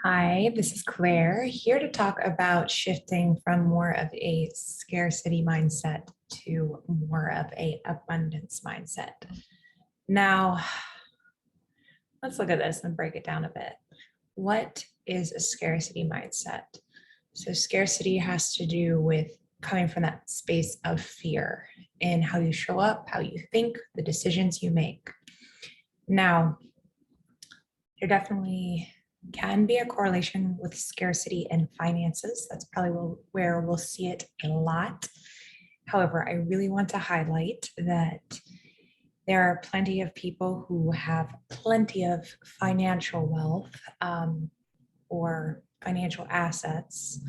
Hi, this is Claire, here to talk about shifting from more of a scarcity mindset to more of a abundance mindset. Now, let's look at this and break it down a bit. What is a scarcity mindset? So scarcity has to do with coming from that space of fear in how you show up, how you think, the decisions you make. Now, there definitely can be a correlation with scarcity and finances. That's probably where we'll see it a lot. However, I really want to highlight that there are plenty of people who have plenty of financial wealth or financial assets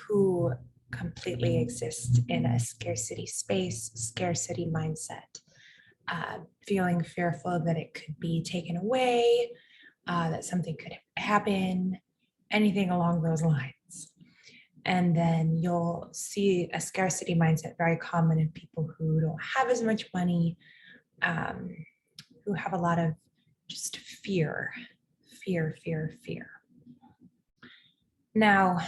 who completely exist in a scarcity space, scarcity mindset, feeling fearful that it could be taken away, that something could happen, anything along those lines. And then you'll see a scarcity mindset very common in people who don't have as much money, who have a lot of just fear. Now,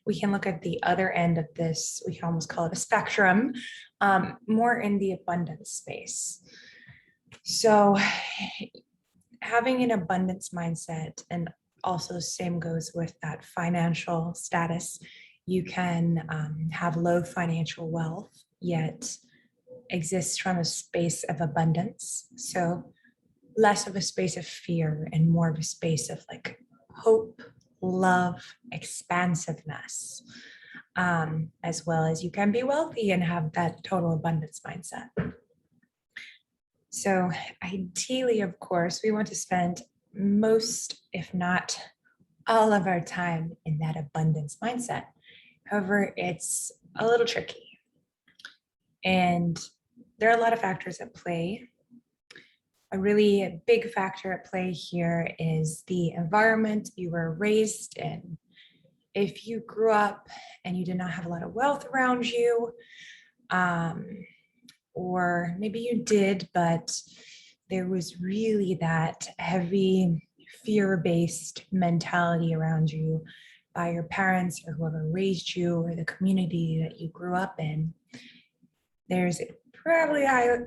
we can look at the other end of this, we can almost call it a spectrum, more in the abundance space. So having an abundance mindset, and also same goes with that financial status, you can have low financial wealth, yet exist from a space of abundance. So less of a space of fear and more of a space of like hope, love, expansiveness, as well as you can be wealthy and have that total abundance mindset. So ideally, of course, we want to spend most, if not all of our time in that abundance mindset. However, it's a little tricky. And there are a lot of factors at play. A really big factor at play here is the environment you were raised in. If you grew up and you did not have a lot of wealth around you, or maybe you did, but there was really that heavy fear-based mentality around you by your parents or whoever raised you or the community that you grew up in, there's probably higher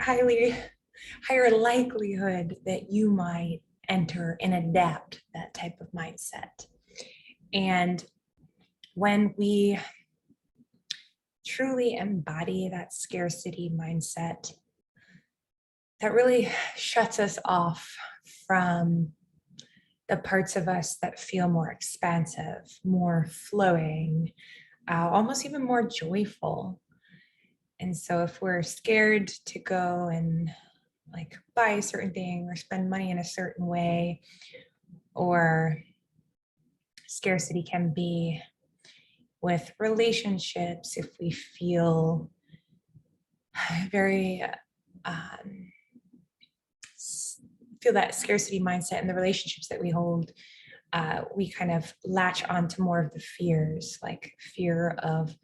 likelihood that you might enter and adapt that type of mindset. And when we truly embody that scarcity mindset, that really shuts us off from the parts of us that feel more expansive, more flowing, almost even more joyful. And so if we're scared to go and like buy a certain thing or spend money in a certain way, or scarcity can be with relationships, if we feel very feel that scarcity mindset in the relationships that we hold, we kind of latch onto more of the fears, like fear of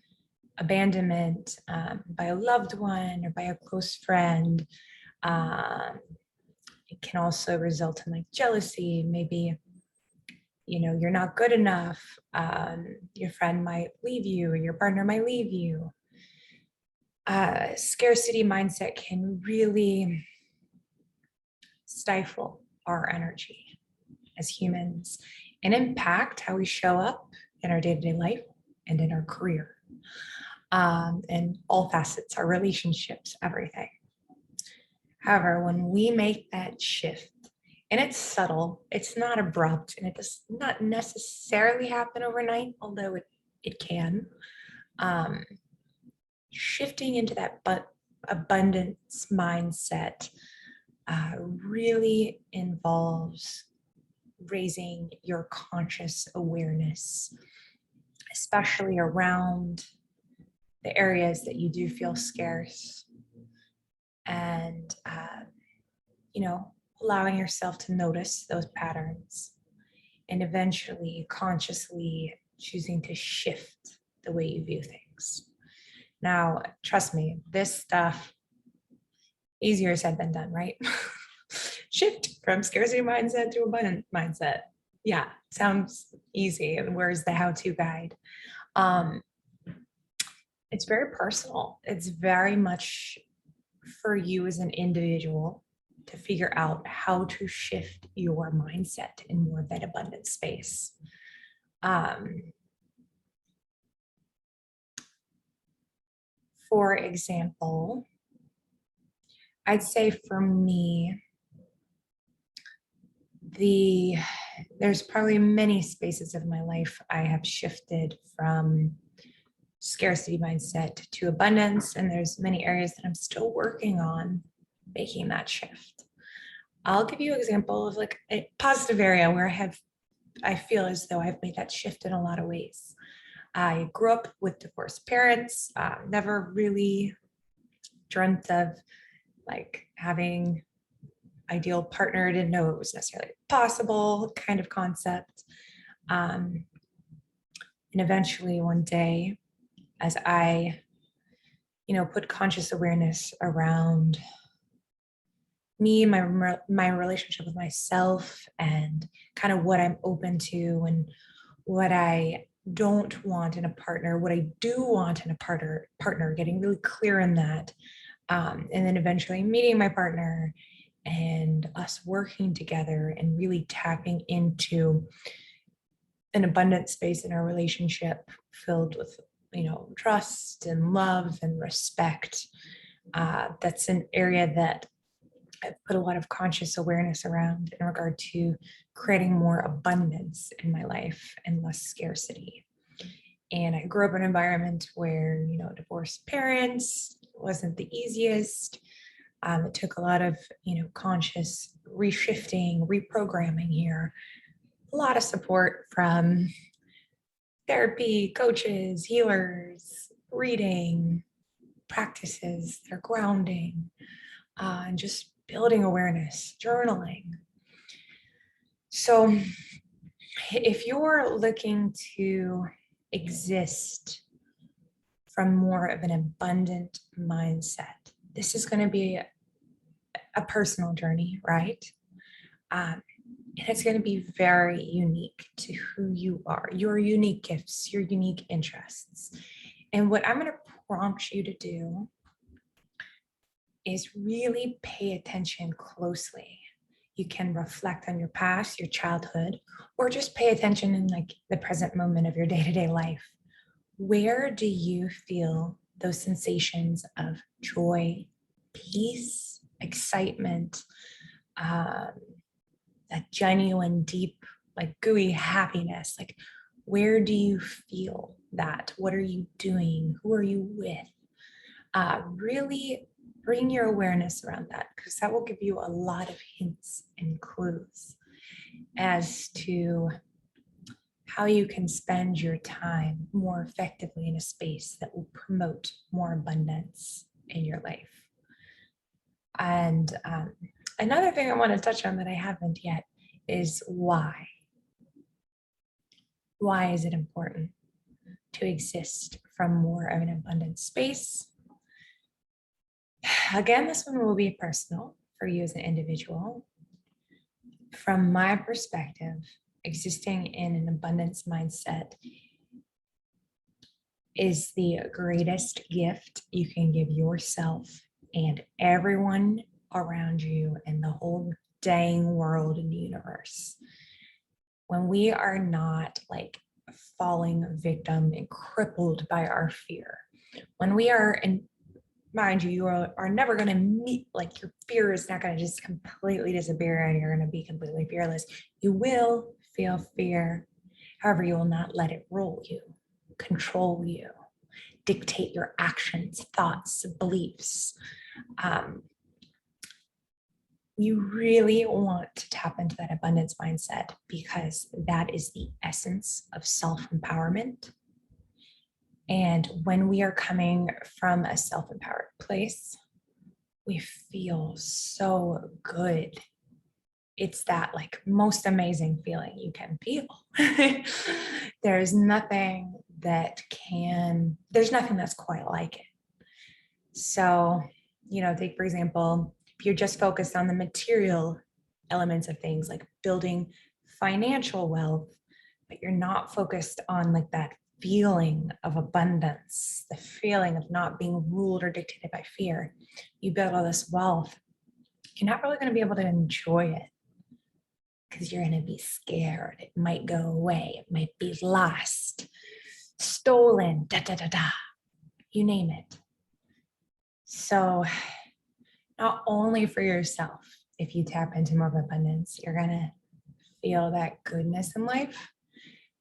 abandonment by a loved one or by a close friend. It can also result in like jealousy. Maybe, you know, you're not good enough. Your friend might leave you or your partner might leave you. Scarcity mindset can really stifle our energy as humans and impact how we show up in our day-to-day life and in our career, and all facets, our relationships, everything. However, when we make that shift, and it's subtle, it's not abrupt, and it does not necessarily happen overnight, although it can, shifting into that abundance mindset really involves raising your conscious awareness, especially around the areas that you do feel scarce, and you know, allowing yourself to notice those patterns and eventually consciously choosing to shift the way you view things. Now, trust me, this stuff, easier said than done, right? Shift from scarcity mindset to abundant mindset. Yeah, sounds easy. And where's the how-to guide? Um, it's very personal. It's very much for you as an individual to figure out how to shift your mindset in more of that abundant space. Um, for example, I'd say for me, there's probably many spaces of my life I have shifted from scarcity mindset to abundance, and there's many areas that I'm still working on making that shift. I'll give you an example of like a positive area where I feel as though I've made that shift in a lot of ways. I grew up with divorced parents, never really dreamt of like having ideal partner, didn't know it was necessarily possible kind of concept. And eventually one day, as I, put conscious awareness around me, my relationship with myself, and kind of what I'm open to and what I don't want in a partner, what I do want in a partner, getting really clear in that. And then eventually meeting my partner and us working together and really tapping into an abundant space in our relationship filled with, trust and love and respect. That's an area that I've put a lot of conscious awareness around in regard to creating more abundance in my life and less scarcity. And I grew up in an environment where, divorced parents wasn't the easiest. It took a lot of, conscious reshifting, reprogramming here, a lot of support from therapy, coaches, healers, reading, practices that are grounding, and just building awareness, journaling. So if you're looking to exist from more of an abundant mindset, this is going to be a personal journey, right? And it's going to be very unique to who you are, your unique gifts, your unique interests. And what I'm going to prompt you to do is really pay attention closely. You can reflect on your past, your childhood, or just pay attention in like the present moment of your day-to-day life. Where do you feel those sensations of joy, peace, excitement, that genuine, deep, like gooey happiness? Like, where do you feel that? What are you doing? Who are you with? Really bring your awareness around that, because that will give you a lot of hints and clues as to how you can spend your time more effectively in a space that will promote more abundance in your life. And another thing I want to touch on that I haven't yet is why. Why is it important to exist from more of an abundant space? Again, this one will be personal for you as an individual. From my perspective, existing in an abundance mindset is the greatest gift you can give yourself and everyone around you and the whole dang world and universe. When we are not like falling victim and crippled by our fear, when we are, and mind you, you are never going to meet, like your fear is not going to just completely disappear and you're going to be completely fearless. You will feel fear. However, you will not let it rule you, control you, dictate your actions, thoughts, beliefs. You really want to tap into that abundance mindset, because that is the essence of self-empowerment. And when we are coming from a self-empowered place, we feel so good. It's that like most amazing feeling you can feel. There's nothing that's quite like it. So, take for example, if you're just focused on the material elements of things like building financial wealth, but you're not focused on like that feeling of abundance, the feeling of not being ruled or dictated by fear. You build all this wealth, you're not really going to be able to enjoy it because you're going to be scared. It might go away, it might be lost, stolen, da da da da, you name it. So, not only for yourself, if you tap into more of abundance, you're going to feel that goodness in life,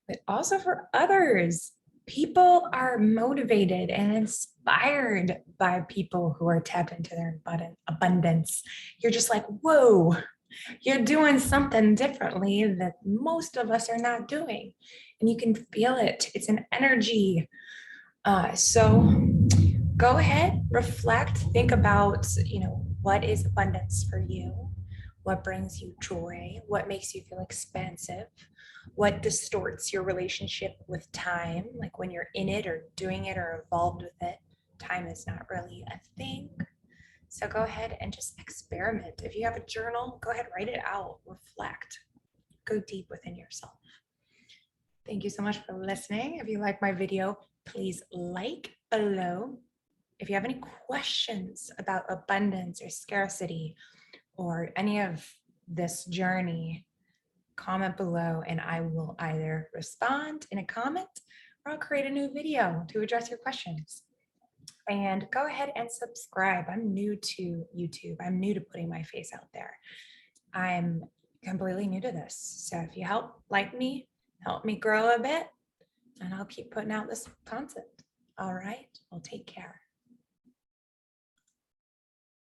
but also for others. People are motivated and inspired by people who are tapped into their abundance. You're just like, whoa, you're doing something differently that most of us are not doing. And you can feel it. It's an energy. So go ahead, reflect, think about, what is abundance for you? What brings you joy? What makes you feel expansive? What distorts your relationship with time? Like when you're in it or doing it or involved with it, time is not really a thing. So go ahead and just experiment. If you have a journal, go ahead, write it out, reflect, go deep within yourself. Thank you so much for listening. If you like my video, please like below. If you have any questions about abundance or scarcity or any of this journey, comment below and I will either respond in a comment or I'll create a new video to address your questions. And go ahead and subscribe. I'm new to YouTube. I'm new to putting my face out there. I'm completely new to this. So if you help me grow a bit, and I'll keep putting out this content. All right, well, take care.